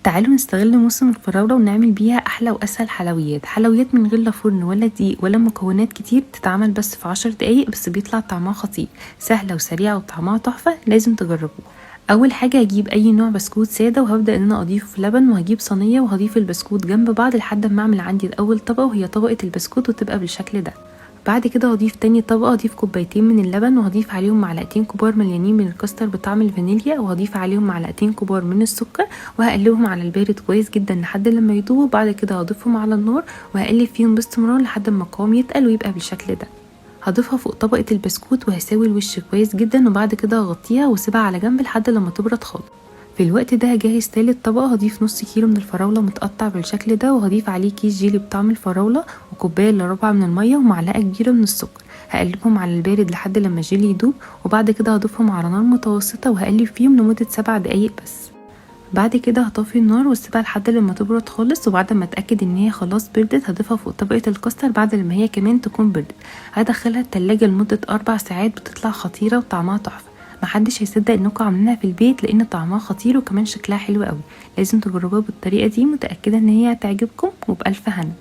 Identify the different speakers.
Speaker 1: تعالوا نستغل موسم الفراولة ونعمل بيها أحلى وأسهل حلويات من غير لا فرن ولا دقيق ولا مكونات كتير، بتتعمل بس في 10 دقايق بس بيطلع طعمها خطير، سهلة وسريعة وطعمها تحفة، لازم تجربوه. أول حاجة هجيب أي نوع بسكوت سادة وهبدأ إن أنا أضيفه في لبن، وهجيب صينية وهضيف البسكوت جنب بعض لحد ما أعمل عندي أول طبقة وهي طبقة البسكوت وتبقى بالشكل ده. بعد كده هضيف تاني طبقة، هضيف كوبايتين من اللبن وهضيف عليهم معلقتين كبار مليانين من الكاستر بطعم الفانيليا، وهضيف عليهم معلقتين كبار من السكر وهقلبهم على البارد كويس جدا لحد لما يدوبوا. بعد كده هضيفهم على النار وهقلب فيهم باستمرار لحد ما القوام يتقل ويبقى بالشكل ده. هضيفها فوق طبقة البسكوت وهساوي الوش كويس جدا، وبعد كده هغطيها واسيبها على جنب لحد لما تبرد خالص. في الوقت ده هجهز تالت طبقة، هضيف نص كيلو من الفراولة متقطع بالشكل ده، وهضيف عليه كيس جيلي بطعم الفراولة وكوباية الا ربع من المية ومعلقة كبيرة من السكر. هقلبهم على البارد لحد لما الجيلي يدوب، وبعد كده هضيفهم على نار متوسطة وهقلب فيهم لمدة 7 دقايق بس. بعد كده هطفي النار واسيبها لحد لما تبرد خالص، وبعد ما اتاكد ان هي خلاص بردت هضيفها فوق طبقه الكاستر بعد لما هي كمان تكون بردت. هدخلها التلاجة لمده 4 ساعات، بتطلع خطيره وطعمها تحفه. محدش هيصدق انكم عاملينها في البيت لان طعمها خطير وكمان شكلها حلو قوي. لازم تجربوها بالطريقه دي، متاكده ان هي هتعجبكم، وبالف هنا.